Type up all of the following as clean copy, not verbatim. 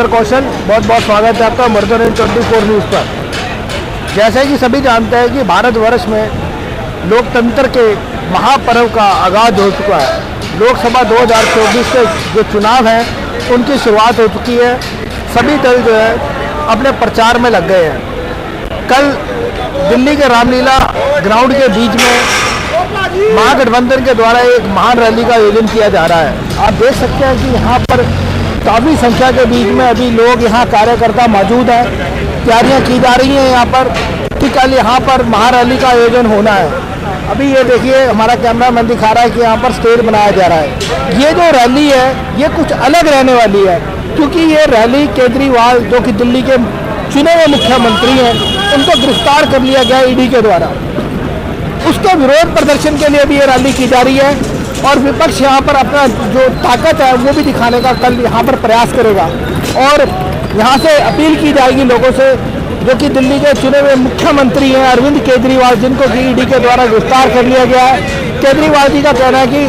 Mister कौशल, बहुत बहुत स्वागत है आपका मर्दन 24 न्यूज़ पर। जैसे कि सभी जानते हैं कि भारतवर्ष में लोकतंत्र के महापर्व का आगाज़ हो चुका है। लोकसभा 2024 के जो चुनाव हैं उनकी शुरुआत हो चुकी है। सभी दल जो है अपने प्रचार में लग गए हैं। कल दिल्ली के रामलीला ग्राउंड के बीच में महागठबंधन के द्वारा एक महान रैली का आयोजन किया जा रहा है। आप देख सकते हैं कि यहाँ पर काफ़ी संख्या के बीच में अभी लोग यहाँ कार्यकर्ता मौजूद हैं। तैयारियाँ की जा रही हैं यहाँ पर कि कल यहाँ पर महारैली का आयोजन होना है। अभी ये देखिए हमारा कैमरामैन दिखा रहा है कि यहाँ पर स्टेज बनाया जा रहा है। ये जो रैली है ये कुछ अलग रहने वाली है, क्योंकि ये रैली केजरीवाल जो कि दिल्ली के चुने हुए मुख्यमंत्री हैं उनको गिरफ्तार कर लिया गया ईडी के द्वारा। उसके विरोध प्रदर्शन के लिए भी ये रैली की जा रही है और विपक्ष यहाँ पर अपना जो ताकत है वो भी दिखाने का कल यहाँ पर प्रयास करेगा। और यहाँ से अपील की जाएगी लोगों से जो कि दिल्ली के चुने हुए मुख्यमंत्री हैं अरविंद केजरीवाल, जिनको कि ईडी के द्वारा गिरफ्तार कर लिया गया है। केजरीवाल जी का कहना है कि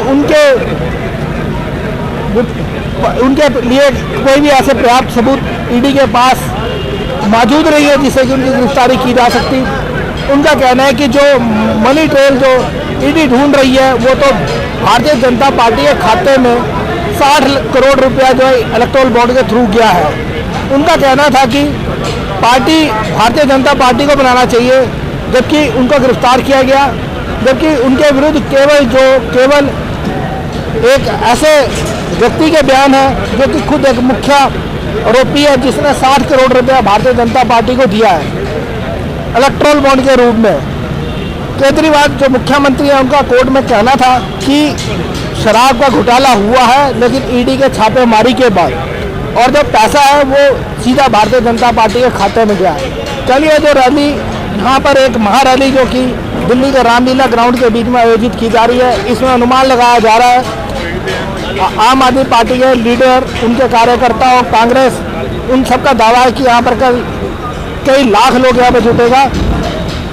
उनके लिए कोई भी ऐसे पर्याप्त सबूत ईडी के पास मौजूद नहीं है जिससे कि उनकी गिरफ्तारी की जा सकती। उनका कहना है कि जो मनी ट्रेल जो ईडी ढूंढ रही है वो तो भारतीय जनता पार्टी के खाते में 60 करोड़ रुपया जो है इलेक्टोरल बॉन्ड के थ्रू गया है। उनका कहना था कि पार्टी भारतीय जनता पार्टी को बनाना चाहिए, जबकि उनको गिरफ्तार किया गया, जबकि उनके विरुद्ध केवल एक ऐसे व्यक्ति के बयान है जो कि खुद एक मुख्य आरोपी है जिसने 60 करोड़ रुपया भारतीय जनता पार्टी को दिया है इलेक्टोरल बॉन्ड के रूप में। केजरीवाल जो मुख्यमंत्री है उनका कोर्ट में कहना था कि शराब का घोटाला हुआ है, लेकिन ईडी के छापेमारी के बाद और जो पैसा है वो सीधा भारतीय जनता पार्टी के खाते में गया है। चलिए जो रैली यहाँ पर एक महारैली जो कि दिल्ली के रामलीला ग्राउंड के बीच में आयोजित की जा रही है, इसमें अनुमान लगाया जा रहा है आम आदमी पार्टी के लीडर, उनके कार्यकर्ता और कांग्रेस, उन सबका दावा है कि यहाँ पर कई लाख लोग यहाँ पर जुटेगा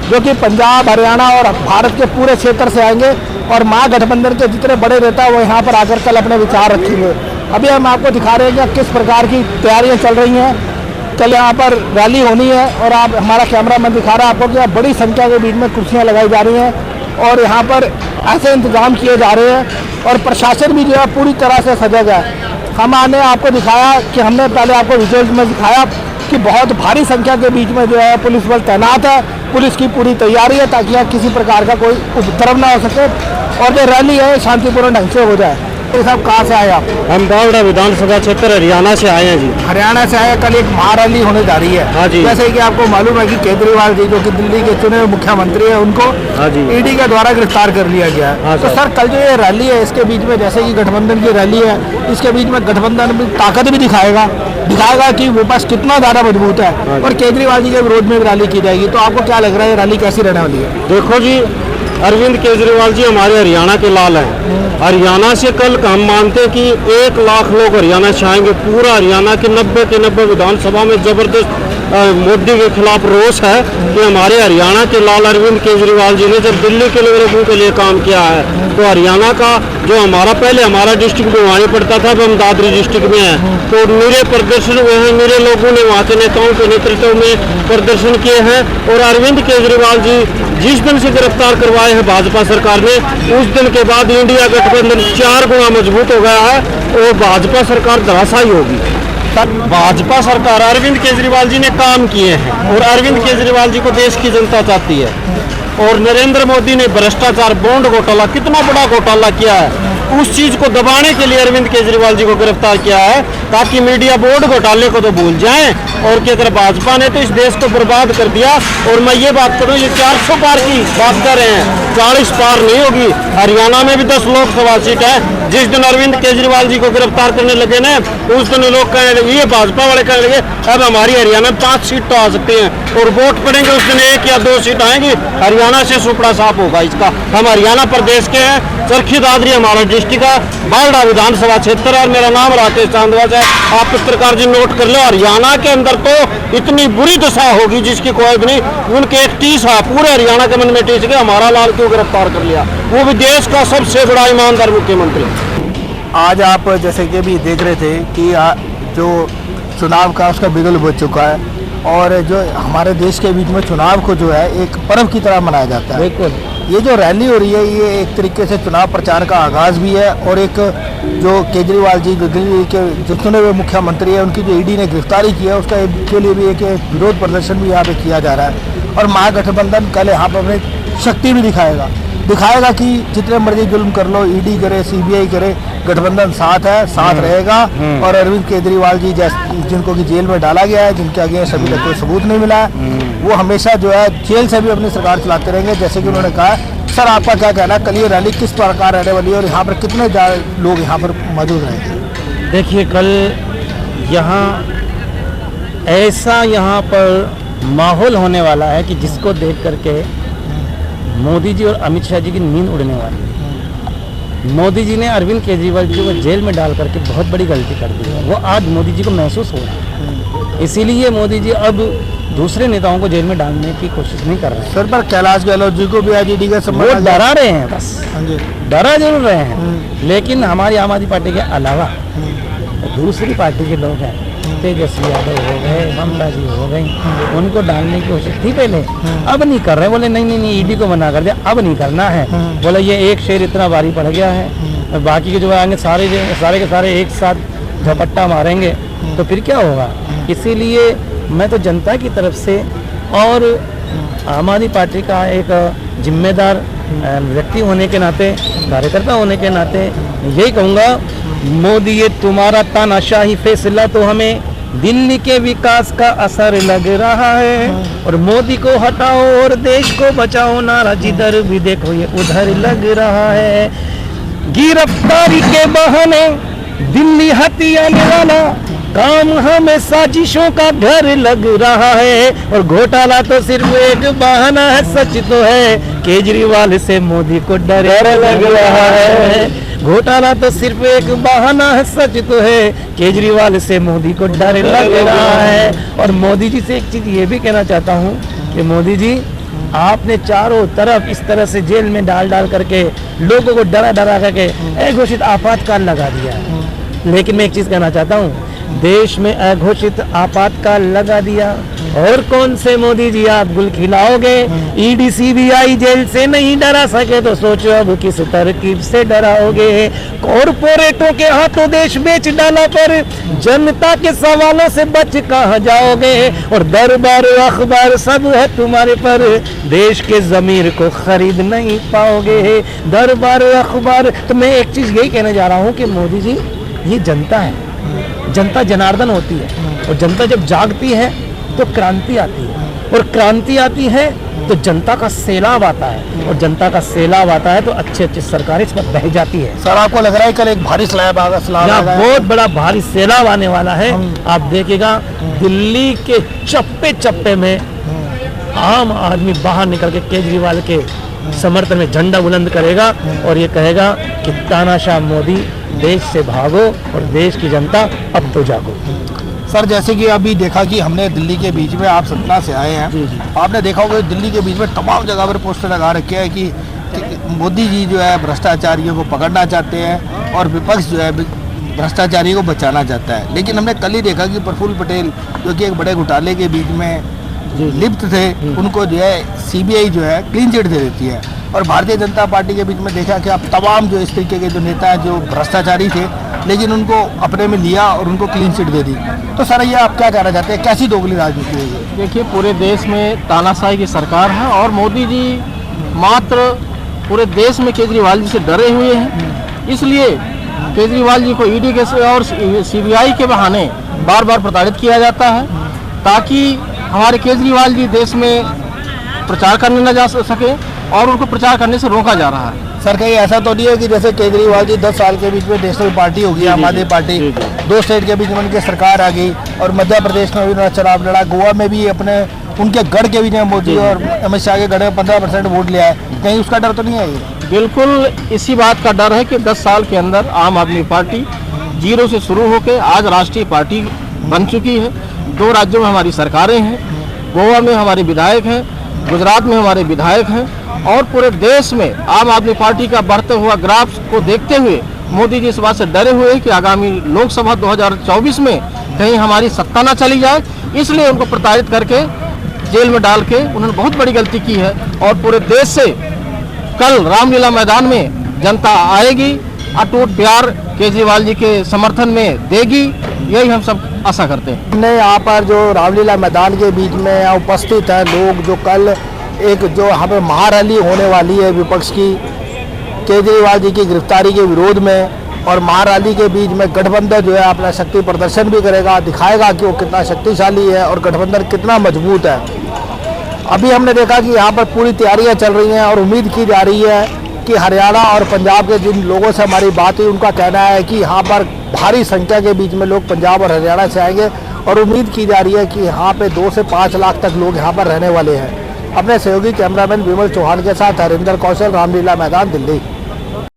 जो कि पंजाब, हरियाणा और भारत के पूरे क्षेत्र से आएंगे और महागठबंधन के जितने बड़े नेता वो यहाँ पर आकर कल अपने विचार रखेंगे। अभी हम आपको दिखा रहे हैं कि किस प्रकार की तैयारियां चल रही हैं। कल यहाँ पर रैली होनी है और आप हमारा कैमरामैन दिखा रहा है आपको कि बड़ी संख्या के बीच में कुर्सियाँ लगाई जा रही हैं और यहाँ पर ऐसे इंतजाम किए जा रहे हैं और प्रशासन भी जो है पूरी तरह से सजग है। हमने आपको दिखाया कि हमने पहले आपको विजुअल्स में दिखाया कि बहुत भारी संख्या के बीच में जो है पुलिस बल तैनात है। पुलिस की पूरी तैयारी है ताकि यहाँ किसी प्रकार का कोई उपद्रव ना हो सके और जो रैली है शांतिपूर्ण ढंग से हो जाए। ये सब कहाँ से आए आप? हम बावड़ा विधानसभा क्षेत्र हरियाणा से आए हैं जी। हरियाणा से आए। कल एक महारैली होने जा रही है। हाँ जी। जैसे कि आपको मालूम है कि केजरीवाल जी जो कि दिल्ली के चुने हुए मुख्यमंत्री है उनको ईडी के द्वारा गिरफ्तार कर लिया गया है। तो सर कल जो ये रैली है इसके बीच में जैसे कि गठबंधन की रैली है, इसके बीच में गठबंधन भी ताकत भी दिखाएगा कि विपक्ष कितना ज़्यादा मजबूत है और केजरीवाल जी के विरोध में भी रैली की जाएगी। तो आपको क्या लग रहा है रैली कैसी रहने वाली है? देखो जी, अरविंद केजरीवाल जी हमारे हरियाणा के लाल हैं। हरियाणा से कल हम मानते हैं कि 1 लाख लोग हरियाणा से आएंगे। पूरा हरियाणा के 90 के 90 विधानसभा में जबरदस्त मोदी के खिलाफ रोष है कि हमारे हरियाणा के लाल अरविंद केजरीवाल जी ने जब दिल्ली के लोगों के लिए काम किया है तो हरियाणा का जो पहले हमारा डिस्ट्रिक्ट भिवानी पड़ता था, अब हम दादरी डिस्ट्रिक्ट में है। तो मेरे प्रदर्शन हुए हैं, मेरे लोगों ने वहाँ के नेताओं के नेतृत्व में प्रदर्शन किए हैं और अरविंद केजरीवाल जी जिस दिन से गिरफ्तार करवाए हैं भाजपा सरकार ने, उस दिन के बाद इंडिया गठबंधन 4 गुना मजबूत हो गया है और भाजपा सरकार धराशायी होगी। भाजपा सरकार अरविंद केजरीवाल जी ने काम किए हैं और अरविंद केजरीवाल जी को देश की जनता चाहती है। और नरेंद्र मोदी ने भ्रष्टाचार, बॉन्ड घोटाला, कितना बड़ा घोटाला किया है, उस चीज को दबाने के लिए अरविंद केजरीवाल जी को गिरफ्तार किया है ताकि मीडिया बोर्ड घोटाले को तो भूल जाएं और कि अगर भाजपा ने तो इस देश को बर्बाद कर दिया। और मैं ये बात करूं, ये 400 पार की बात कर रहे हैं, 40 पार नहीं होगी। हरियाणा में भी 10 लोकसभा सीट है। जिस दिन अरविंद केजरीवाल जी को गिरफ्तार करने लगे ना, उस दिन लोग कहने लगे, ये भाजपा वाले कहने लगे अब हमारी हरियाणा में 5 सीट तो आ सकती हैं और वोट पड़ेंगे उस दिन 1 या 2 सीट आएंगी। हरियाणा से सुपड़ा साफ होगा इसका। हम हरियाणा प्रदेश के हैं, चरखी दादरी हमारा डिस्ट्रिक्ट है, बावड़ा विधानसभा क्षेत्र है और मेरा नाम राकेश चांदवाज है। आप पत्रकार जी नोट कर लो, हरियाणा के अंदर तो इतनी बुरी दशा होगी जिसकी कोई भी नहीं। उनके एक टीस है, पूरे हरियाणा के मन में टीस के हमारा लाल क्यों गिरफ्तार कर लिया, वो भी देश का सबसे बड़ा ईमानदार मुख्यमंत्री। आज आप जैसे कि अभी देख रहे थे कि जो चुनाव का उसका बिगुल बज चुका है और जो हमारे देश के बीच में चुनाव को जो है एक पर्व की तरह मनाया जाता है। बिल्कुल। ये जो रैली हो रही है ये एक तरीके से चुनाव प्रचार का आगाज़ भी है और एक जो केजरीवाल जी जो दिल्ली के जो चुने हुए मुख्यमंत्री है उनकी जो ईडी ने गिरफ्तारी की है उसका के लिए भी एक विरोध प्रदर्शन भी यहाँ पे किया जा रहा है और महागठबंधन कल यहाँ पर अपनी शक्ति भी दिखाएगा कि जितने मर्जी जुल्म कर लो, ईडी करे, सीबीआई करे, गठबंधन साथ है, साथ रहेगा। और अरविंद केजरीवाल जी जिनको कि जेल में डाला गया है, जिनके अगेंस्ट अभी तक कोई सबूत नहीं मिला है, वो हमेशा जो है जेल से भी अपनी सरकार चलाते रहेंगे। जैसे कि उन्होंने कहा। सर आपका क्या कहना है, कल ये रैली किस प्रकार रहने वाली है और यहाँ पर कितने लोग यहाँ पर मौजूद रहेंगे? देखिए, कल यहाँ ऐसा यहाँ पर माहौल होने वाला है कि जिसको देख करके मोदी जी और अमित शाह जी की नींद उड़ने वाली है। मोदी जी ने अरविंद केजरीवाल जी को जेल में डाल करके बहुत बड़ी गलती कर दी है। वो आज मोदी जी को महसूस हो रहा है, इसीलिए मोदी जी अब दूसरे नेताओं को जेल में डालने की कोशिश नहीं कर रहे हैं। सर पर कैलाश गहलोत जी को भी आज ईडी का वो डरा रहे हैं, बस डरा जरूर रहे हैं, लेकिन हमारी आम आदमी पार्टी के अलावा दूसरी पार्टी के लोग हैं, तेजस्वी यादव हो गए, ममता जी हो गई, उनको डालने की कोशिश थी पहले, अब नहीं कर रहे। बोले नहीं ईडी को मना कर दिया, अब नहीं करना है। बोले ये एक शेर इतना भारी पड़ गया है, और बाकी के जो आएंगे सारे के सारे एक साथ झपट्टा मारेंगे तो फिर क्या होगा। इसीलिए मैं तो जनता की तरफ से और आम आदमी पार्टी का एक जिम्मेदार व्यक्ति होने के नाते, कार्यकर्ता होने के नाते यही कहूँगा, मोदी ये तुम्हारा तानाशाही फैसला तो हमें दिल्ली के विकास का असर लग रहा है, और मोदी को हटाओ और देश को बचाओ नारा जिधर भी देखो ये उधर लग रहा है। गिरफ्तारी के बहाने दिल्ली हथियाने वाला काम हमें साजिशों का घर लग रहा है, और घोटाला तो सिर्फ एक बहाना है, सच तो है केजरीवाल से मोदी को डर लग रहा है। घोटाला तो सिर्फ एक बहाना है, सच तो है केजरीवाल से मोदी को डर लग रहा है। और मोदी जी से एक चीज ये भी कहना चाहता हूँ कि मोदी जी आपने चारों तरफ इस तरह से जेल में डाल करके लोगों को डरा करके अघोषित आपातकाल लगा दिया है, लेकिन मैं एक चीज कहना चाहता हूँ, देश में अघोषित आपातकाल लगा दिया और कौन से मोदी जी आप गुल खिलाओगे। ईडी सीबीआई जेल से नहीं डरा सके तो सोचो अब किस तरकीब से डराओगे। कॉरपोरेटों के हाथों देश बेच डाला पर जनता के सवालों से बच कहाँ जाओगे। और दरबार अखबार सब है तुम्हारे पर, देश के जमीर को खरीद नहीं पाओगे। दरबार अखबार। तो मैं एक चीज यही कहने जा रहा हूँ कि मोदी जी ये जनता है, जनता जनार्दन होती है, और जनता जब जागती है तो क्रांति आती है, और क्रांति आती है तो जनता का सैलाब आता है, और जनता का सैलाब आता है तो अच्छी सरकारें इस पर बह जाती है। सर आपको लग रहा है कल एक भारी सैलाब बहुत बड़ा भारी सैलाब आने वाला है। आप देखिएगा दिल्ली के चप्पे चप्पे में आम आदमी बाहर निकल के केजरीवाल के समर्थन में झंडा बुलंद करेगा और ये कहेगा कि तानाशाह मोदी देश से भागो और देश की जनता अब तो जागो। सर जैसे कि अभी देखा कि हमने दिल्ली के बीच में, आप सतना से आए हैं, आपने देखा होगा दिल्ली के बीच में तमाम जगह पर पोस्टर लगा रखे हैं कि मोदी जी जो है भ्रष्टाचारियों को पकड़ना चाहते हैं और विपक्ष जो है भ्रष्टाचारियों को बचाना चाहता है। लेकिन हमने कल ही देखा कि प्रफुल्ल पटेल जो कि एक बड़े घोटाले के बीच में लिप्त थे, उनको जो है सीबीआई जो है क्लीन चिट दे देती है। और भारतीय जनता पार्टी के बीच में देखा कि आप तमाम जो इस तरीके के जो नेता हैं जो भ्रष्टाचारी थे, लेकिन उनको अपने में लिया और उनको क्लीन चिट दे दी। तो सर ये आप क्या कहना चाहते हैं, कैसी दोगली राजनीति है ये? देखिए, पूरे देश में तानाशाही की सरकार है और मोदी जी मात्र पूरे देश में केजरीवाल जी से डरे हुए हैं। इसलिए केजरीवाल जी को ईडी के और सीबीआई के बहाने बार बार प्रताड़ित किया जाता है, ताकि हमारे केजरीवाल जी देश में प्रचार करने न जा सके और उनको प्रचार करने से रोका जा रहा है। सर कहीं ऐसा तो नहीं है कि जैसे केजरीवाल जी 10 साल के बीच में नेशनल पार्टी होगी, आम आदमी पार्टी, 2 स्टेट के बीच में उनकी सरकार आ गई और मध्य प्रदेश में भी उन्होंने चुनाव लड़ा, गोवा में भी अपने उनके गढ़ के बीच में मोदी और अमित शाह के गढ़ में 15% वोट लिया है, कहीं उसका डर तो नहीं है ये? बिल्कुल इसी बात का डर है कि 10 साल के अंदर आम आदमी पार्टी जीरो से शुरू होकर आज राष्ट्रीय पार्टी बन चुकी है। 2 राज्यों में हमारी सरकारें हैं, गोवा में हमारे विधायक हैं, गुजरात में हमारे विधायक हैं, और पूरे देश में आम आदमी पार्टी का बढ़ते हुआ ग्राफ को देखते हुए मोदी जी इस बात से डरे हुए हैं कि आगामी लोकसभा 2024 में कहीं हमारी सत्ता ना चली जाए, इसलिए उनको प्रताड़ित करके जेल में डाल के उन्होंने बहुत बड़ी गलती की है। और पूरे देश से कल रामलीला मैदान में जनता आएगी, अटूट प्यार केजरीवाल जी के समर्थन में देगी, यही हम सब आशा करते हैं। हमने यहाँ पर जो रामलीला मैदान के बीच में यहाँ उपस्थित हैं लोग, जो कल एक जो यहाँ पर महारैली होने वाली है विपक्ष की केजरीवाल जी की गिरफ्तारी के विरोध में, और महारैली के बीच में गठबंधन जो है अपना शक्ति प्रदर्शन भी करेगा, दिखाएगा कि वो कितना शक्तिशाली है और गठबंधन कितना मजबूत है। अभी हमने देखा कि यहाँ पर पूरी तैयारियाँ चल रही हैं और उम्मीद की जा रही है कि हरियाणा और पंजाब के जिन लोगों से हमारी बात हुई उनका कहना है कि यहाँ पर भारी संख्या के बीच में लोग पंजाब और हरियाणा से आएंगे, और उम्मीद की जा रही है कि यहाँ पे 2 से 5 लाख तक लोग यहाँ पर रहने वाले हैं। अपने सहयोगी कैमरामैन विमल चौहान के साथ हरिंदर कौशल, रामलीला मैदान, दिल्ली।